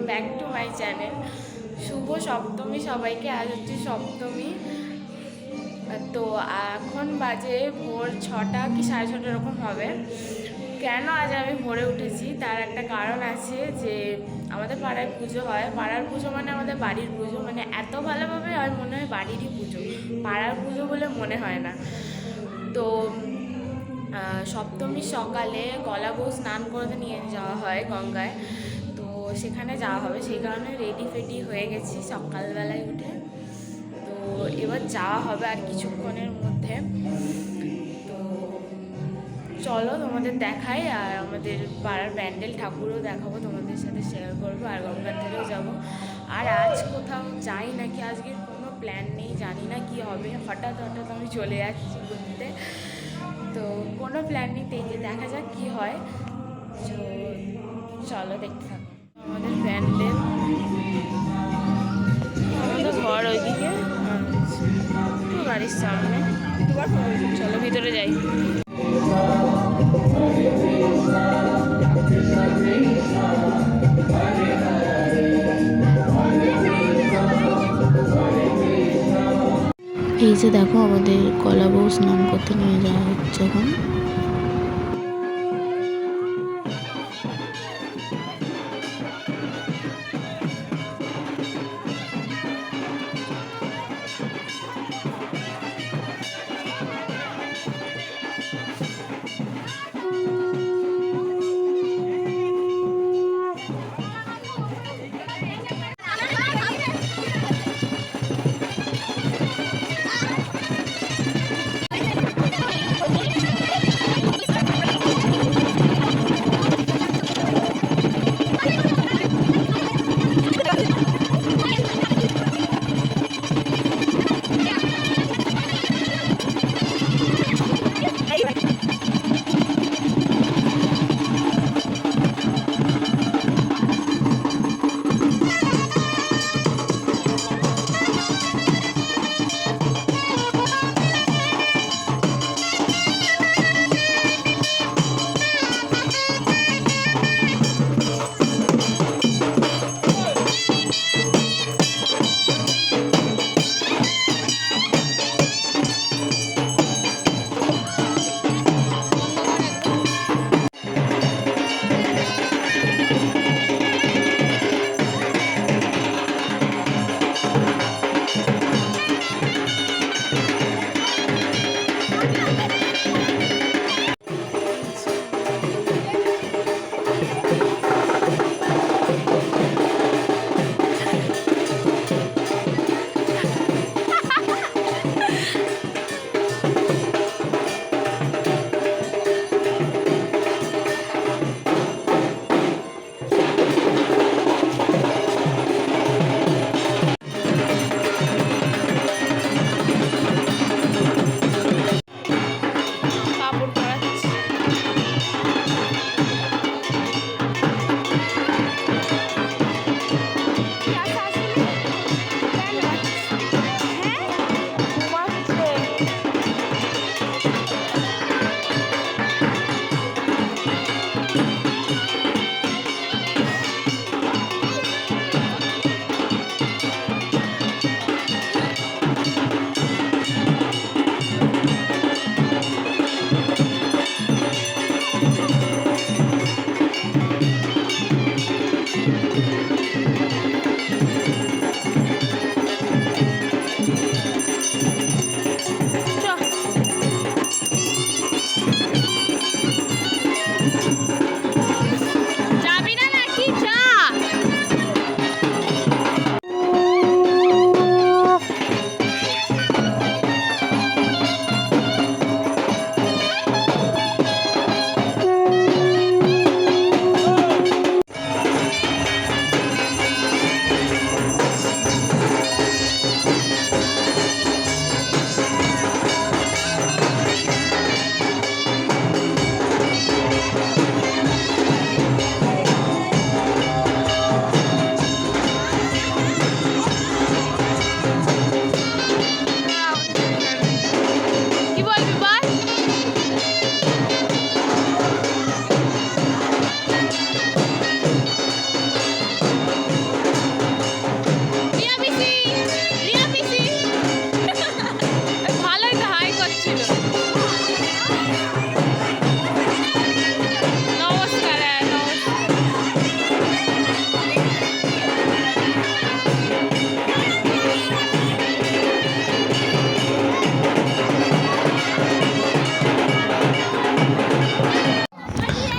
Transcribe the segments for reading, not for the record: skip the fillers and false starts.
Back to my channel. শুভ সপ্তমী সবাইকে। আজ হচ্ছে সপ্তমী। তো এখন বাজে ভোর 6টা কি 6:30 এরকম হবে। কেন আজ আমি ভোরে উঠেছি তার একটা কারণ আছে, যে আমাদের পাড়ায় পুজো হয়। পাড়ার পুজো মানে আমাদের বাড়ির পুজো, মানে এত ভালোভাবে হয় মনে হয় বাড়িরই পুজো, পাড়ার পুজো বলে মনে হয় না। তো সপ্তমীর সকালে গলা বউ স্নান করতে নিয়ে যাওয়া হয় গঙ্গায়, তো সেখানে যাওয়া হবে, সেই কারণে রেডি ফেডি হয়ে গেছি সকালবেলায় উঠে। তো এবার যাওয়া হবে আর কিছুক্ষণের মধ্যে। তো চলো তোমাদের দেখাই, আর আমাদের পাড়ার প্যান্ডেল ঠাকুরও দেখাবো, তোমাদের সাথে শেয়ার করবো, আর গঙ্গার ধারেও যাবো। আর আজ কোথাও যাই নাকি, আজকের কোনো প্ল্যান নেই, জানি না কি হবে, হঠাৎ হঠাৎ আমি চলে যাচ্ছি ঘুরতে। তো কোনো প্ল্যান নেই, যে দেখা যাক কি হয়। তো চলো দেখতে থাকো। আমাদের প্যান্ডেল, আমাদের ঘর ওইদিকে, বাড়ির সামনে। চলো ভিতরে যাই। এই যে দেখো আমাদের কলা বউ স্নান করতে নিয়ে যাওয়া হচ্ছে এখন।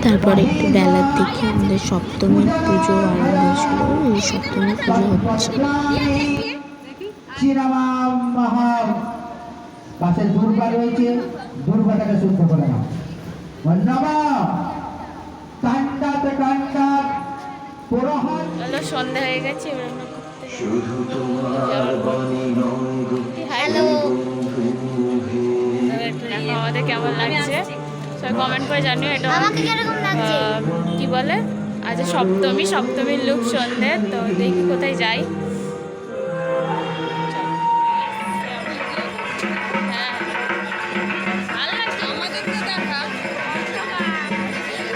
তারপরে একটু বেলার দিকে আমাদের সপ্তমীর পুজো আরম্ভ হয়েছিল। এই সপ্তমীর পুজো হচ্ছে। শ্রীরাম মহাম পাশে দুর্গা রয়েছে, দুর্গাটাকে শুদ্ধ করে নাও। নম কান্ডাত কান্ডাত পুরোহন। হলো সন্ধে হয়ে গেছে, এবার আমরা ঘুরতে হ্যালো দেখো আমাদের কেমন লাগছে সবাই কমেন্ট করে জানিও। এটা আমাকে কিরকম লাগছে? কি বলে আজ সপ্তমী, সপ্তমীর লুক সন্ধে। তো দেখি কোথায় যাই। হ্যাঁ ভালো লাগছে, আমাদেরকে দেখা।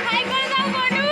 হাই করে দাও বনু।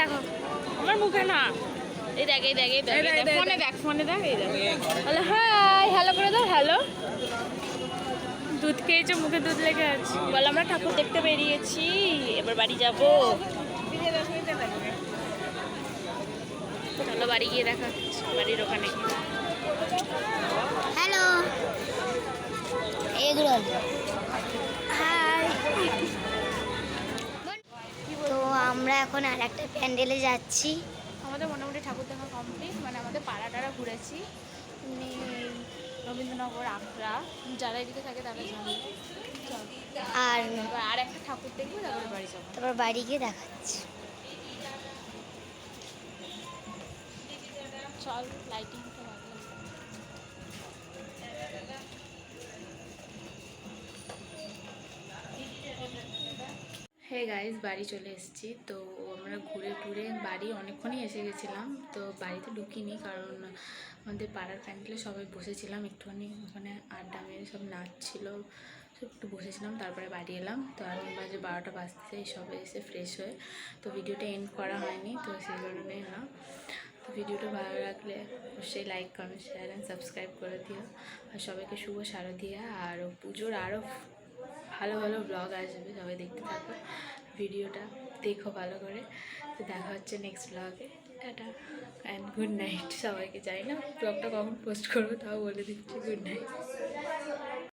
দেখো, আমার মুখে না, এই দেখ এই দেখ এই দেখ ফোনে দেখ ফোনে দেখ এই দেখ। হ্যালো হাই, হ্যালো করে দাও, হ্যালো। দুধ খেয়েছো, মুখে দুধ লেগে আছে। বল আমরা ঠাকুর দেখতে বেরিয়েছি, এবার বাড়ি যাবো। চলো বাড়ি গিয়ে দেখা হচ্ছে, বাড়ির ওখানে গিয়ে। Hello egg roll hi. তো আমরা এখন আর একটা প্যান্ডেলে যাচ্ছি। আমাদের মোটামুটি ঠাকুর দেখা কমপ্লিট, মানে আমাদের পাড়া টাড়া ঘুরেছি, এমনি রবীন্দ্রনগর, আগ্রা, যারা এদিকে থাকে তারা জানে। চল, আর এবার আর একটা ঠাকুর দেখবো, তারপরে বাড়ি যাবো। তারপর বাড়ি গিয়ে দেখাচ্ছি। চল, লাইটিং তো ভালো। হে গাইজ, বাড়ি চলে এসেছি। তো আমরা ঘুরে টুরে বাড়ি অনেকক্ষণই এসে গেছিলাম। তো বাড়িতে ঢুকিনি, কারণ আমাদের পাড়ার প্যান্ডেলে সবাই বসেছিলাম, একটুখানি ওখানে আড্ডা মেরে সব নাচছিল, সব একটু বসেছিলাম। তারপরে বাড়ি এলাম। তো এখন বাজে 12টা বাজতে, সবাই এসে ফ্রেশ হয়ে। তো ভিডিওটা এন্ড করা হয়নি, তো সেই কারণে না। তো ভিডিওটা ভালো লাগলে অবশ্যই like, comment, share and subscribe করে দিও। আর সবাইকে শুভ শারদিয়া। আর পুজোর আরও ভালো ভালো ব্লগ আসবে, সবাই দেখতে থাকো, ভিডিওটা দেখো ভালো করে। তো দেখা হচ্ছে নেক্সট ব্লগে। টাটা অ্যান্ড গুড নাইট সবাইকে। জানি না ব্লগটা কখন পোস্ট করবো, তাও বলে দিচ্ছি গুড নাইট।